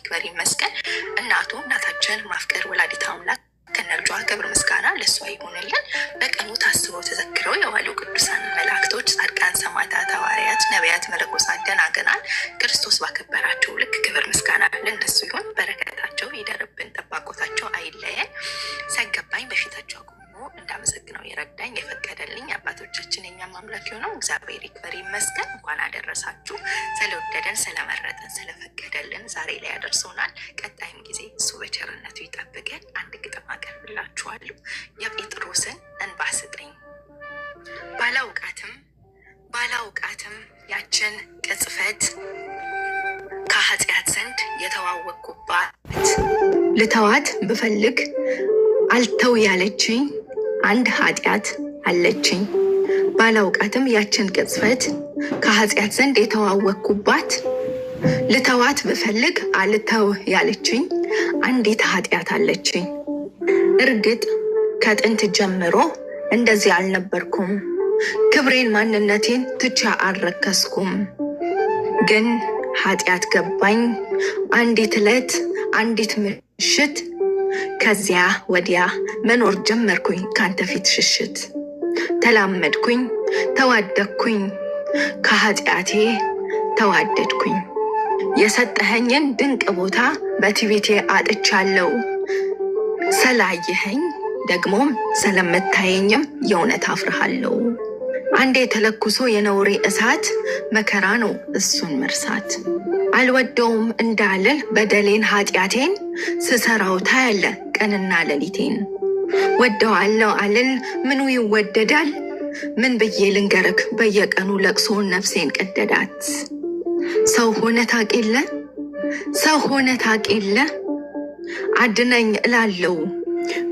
ይክበር ይመስገን። እናታችን ማፍቀር ወላዲተ አምላክ ከነልጇ ክብር ምስጋና ለእሷ ይሁንልን። በቀኑ ታስበው ተዘክረው የዋሉ ቅዱሳን መላእክቶች፣ ጻድቃን፣ ሰማዕታት፣ ሐዋርያት፣ ነቢያት፣ መነኮሳት፣ ደናግላን ክርስቶስ ባከበራቸው ልክ ክብር ምስጋና ለእነሱ ይሁን። በረከታቸው ይደርብን፣ ጠባቆታቸው አይለየን። ሳይገባኝ በፊታቸው ቆሞ እንዳመሰግነው የረዳኝ የፈቀደልኝ አባቶቻችን የኛም አምላክ የሆነው እግዚአብሔር ይክበር ይመስገን። እንኳን አደረሳችሁ። ስለወደደን ስለመረጠን ስለፈቀደልን ዛሬ ላይ ያደርሰውናል። ቀጣይም ጊዜ እሱ በቸርነቱ ይጠብቀን። አንድ ግጥም አቀርብላችኋለሁ። የጴጥሮስን እንባ ስጠኝ። ባላውቃትም ያችን ቅጽፈት ከኃጢአት ዘንድ የተዋወቅኩባት ልተዋት ብፈልግ አልተው ያለችኝ አንድ ኃጢአት አለችኝ። ባላውቃትም ያችን ቅጽፈት ከኃጢአት ዘንድ የተዋወቅኩባት ልተዋት ብፈልግ አልተው ያለችኝ አንዲት ኃጢአት አለችኝ። እርግጥ ከጥንት ጀምሮ እንደዚህ አልነበርኩም። ክብሬን ማንነቴን ትቻ አልረከስኩም። ግን ኃጢአት ገባኝ አንዲት ዕለት አንዲት ምሽት። ከዚያ ወዲያ መኖር ጀመርኩኝ ካንተ ፊት ሽሽት። ተላመድኩኝ ተዋደድኩኝ ከኃጢአቴ ተዋደድኩኝ። የሰጠኸኝን ድንቅ ቦታ በትዕቢቴ አጥቻለሁ። ስላየኸኝ ደግሞም ስለምታየኝም የእውነት አፍርሃለሁ። አንዴ ተለኩሶ የነውሬ እሳት መከራ ነው እሱን መርሳት። አልወደውም እንዳልል በደሌን ኃጢአቴን ስሰራው ታያለ ቀንና ሌሊቴን። ወደዋለሁ አልል ምኑ ይወደዳል? ምን ብዬ ልንገርክ በየቀኑ ለቅሶ ነፍሴን ቀደዳት። ሰው ሆነ ታቂለ አድነኝ እላለው።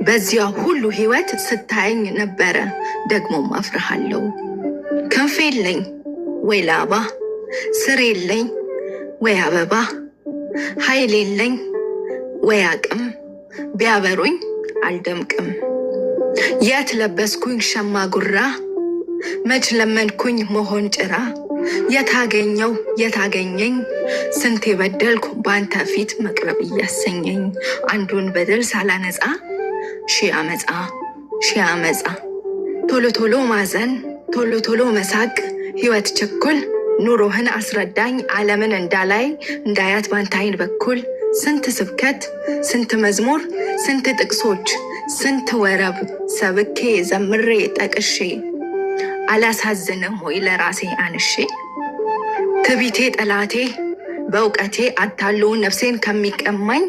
በዚያ ሁሉ ህይወት ስታየኝ ነበረ ደግሞም አፍርሃለሁ። ክንፍ የለኝ ወይ ላባ፣ ስር የለኝ ወይ አበባ፣ ኃይል የለኝ ወይ አቅም፣ ቢያበሩኝ አልደምቅም። የት ለበስኩኝ ሸማ ጉራ፣ መች ለመንኩኝ መሆን ጭራ። የታገኘኝ ስንት የበደልኩ በአንተ ፊት መቅረብ እያሰኘኝ። አንዱን በደል ሳላነጻ ሺህ አመፃ። ቶሎ ቶሎ ማዘን ቶሎ ቶሎ መሳቅ ህይወት ችኩል። ኑሮህን አስረዳኝ ዓለምን እንዳያት ባንተ ዓይን በኩል። ስንት ስብከት ስንት መዝሙር ስንት ጥቅሶች ስንት ወረብ ሰብኬ ዘምሬ ጠቅሼ። አላሳዝንም ወይ ለራሴ አንሼ? ትዕቢቴ ጠላቴ በእውቀቴ አታሎ ነፍሴን ከሚቀማኝ።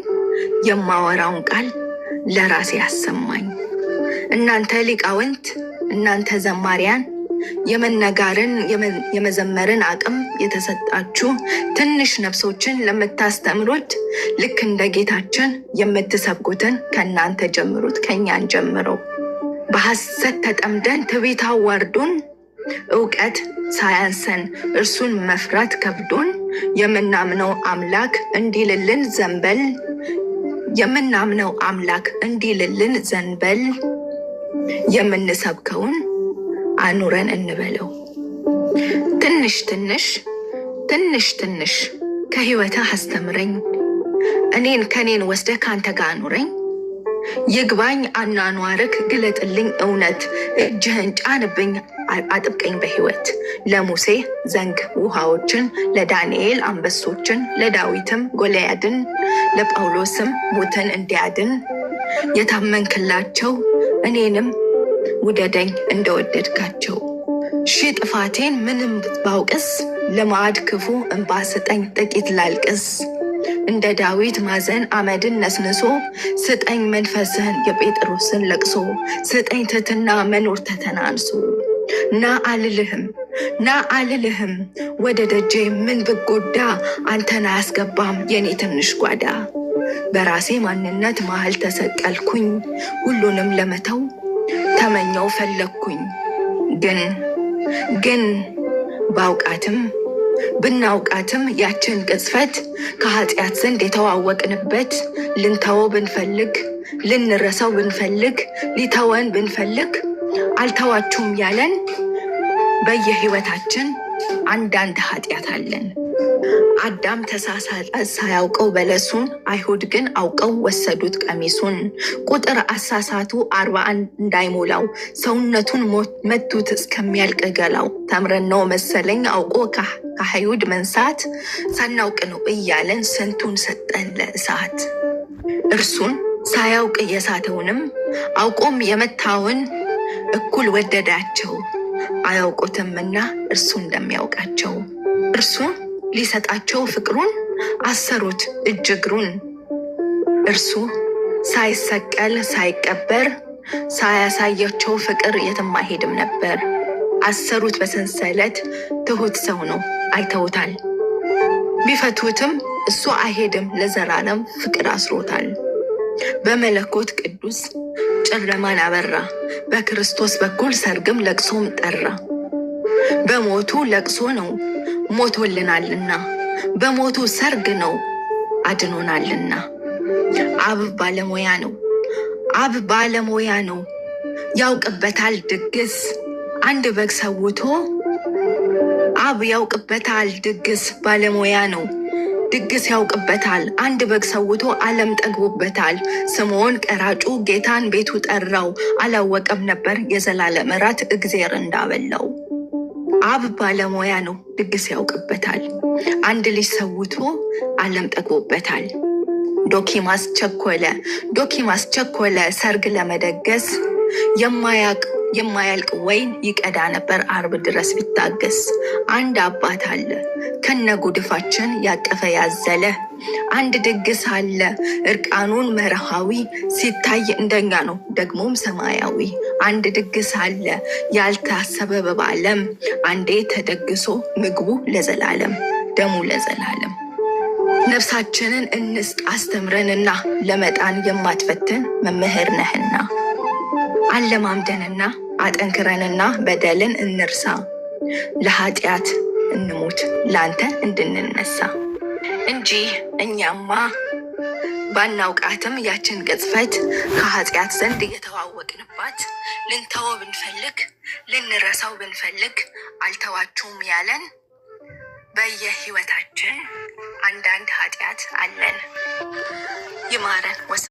የማወራውን ቃል ለራሴ አሰማኝ። እናንተ ሊቃውንት እናንተ ዘማሪያን የመነጋርን የመዘመርን አቅም የተሰጣችሁ ትንሽ ነፍሶችን ለምታስተምሩት ልክ እንደ ጌታችን የምትሰብኩትን ከእናንተ ጀምሩት፣ ከእኛን ጀምረው። በሐሰት ተጠምደን ትዕቢት አዋርዶን እውቀት ሳያንሰን እርሱን መፍራት ከብዶን የምናምነው አምላክ እንዲልልን ዘንበል። የምንሰብከውን አኑረን እንበለው። ትንሽ ከህይወትህ አስተምረኝ። ከኔን ወስደህ ካንተ ጋር አኑረኝ። ይግባኝ አኗኗርክ ግለጥልኝ እውነት። እጅህን ጫንብኝ አጥብቀኝ በህይወት። ለሙሴ ዘንግ ውሃዎችን፣ ለዳንኤል አንበሶችን፣ ለዳዊትም ጎልያድን፣ ለጳውሎስም ሞትን እንዲያድን የታመንክላቸው እኔንም ውደደኝ እንደወደድካቸው። ሺህ ጥፋቴን ምንም ባውቅስ ለማዕድ ክፉ እንባ ስጠኝ ጥቂት ላልቅስ። እንደ ዳዊት ማዘን አመድን ነስንሶ ስጠኝ መንፈስህን የጴጥሮስን ለቅሶ። ስጠኝ ትሕትና መኖር ተተናንሶ። ና አልልህም ወደ ደጄ ምን ብጎዳ አንተን አያስገባም የኔ ትንሽ ጓዳ። በራሴ ማንነት መሃል ተሰቀልኩኝ ሁሉንም ለመተው ተመኘው ፈለግኩኝ። ግን ብናውቃትም ያችን ቅጽፈት ከኃጢአት ዘንድ የተዋወቅንበት ልንተወው ብንፈልግ ልንረሳው ብንፈልግ ሊተወን ብንፈልግ አልተዋችሁም ያለን በየህይወታችን አንዳንድ ኃጢአት አለን። አዳም ተሳሳተ ሳያውቀው በለሱን፣ አይሁድ ግን አውቀው ወሰዱት ቀሚሱን። ቁጥር አሳሳቱ 41 እንዳይሞላው፣ ሰውነቱን መቱት እስከሚያልቅ ገላው። ተምረን ነው መሰለኝ አውቆ ከአይሁድ መንሳት፣ ሳናውቅ ነው እያለን ስንቱን ሰጠን ለእሳት። እርሱን ሳያውቅ የሳተውንም አውቆም የመታውን እኩል ወደዳቸው። አያውቁትምና እርሱ እንደሚያውቃቸው። እርሱን ሊሰጣቸው ፍቅሩን አሰሩት እጅ እግሩን። እርሱ ሳይሰቀል ሳይቀበር ሳያሳያቸው ፍቅር የትም አይሄድም ነበር። አሰሩት በሰንሰለት ትሁት ሰው ነው አይተውታል። ቢፈቱትም እሱ አይሄድም ለዘላለም ፍቅር አስሮታል። በመለኮት ቅዱስ ጨለማን አበራ፣ በክርስቶስ በኩል ሰርግም ለቅሶም ጠራ። በሞቱ ለቅሶ ነው ሞቶልናልና፣ በሞቱ ሰርግ ነው አድኖናልና። አብ ባለሙያ ነው፣ አብ ባለሙያ ነው፣ ያውቅበታል ድግስ አንድ በግ ሰውቶ። አብ ያውቅበታል ድግስ ባለሙያ ነው፣ ድግስ ያውቅበታል አንድ በግ ሰውቶ ዓለም ጠግቦበታል። ስምዖን ቀራጩ ጌታን ቤቱ ጠራው፣ አላወቀም ነበር የዘላለም እራት እግዜር እንዳበላው። አብ ባለሙያ ነው ድግስ ያውቅበታል፣ አንድ ልጅ ሰውቶ ዓለም ጠግቦበታል። ዶኪማስ ቸኮለ ሰርግ ለመደገስ፣ የማያልቅ ወይን ይቀዳ ነበር አርብ ድረስ ቢታገስ። አንድ አባት አለ ከነ ጉድፋችን ያቀፈ ያዘለ፣ አንድ ድግስ አለ እርቃኑን መርሃዊ፣ ሲታይ እንደኛ ነው ደግሞም ሰማያዊ። አንድ ድግስ አለ ያልታሰበ በባለም፣ አንዴ ተደግሶ ምግቡ ለዘላለም ደሙ ለዘላለም። ነፍሳችንን እንስጥ አስተምረንና፣ ለመጣን የማትፈትን መምህር ነህና። አለማምደንና አጠንክረንና በደልን እንርሳ፣ ለኃጢአት እንሙት ላንተ እንድንነሳ። እንጂ እኛማ ባናውቃትም ያችን ቅጽበት ከኃጢአት ዘንድ የተዋወቅንባት፣ ልንተወው ብንፈልግ ልንረሳው ብንፈልግ አልተዋችሁም ያለን በየህይወታችን አንዳንድ ኃጢአት አለን። ይማረን።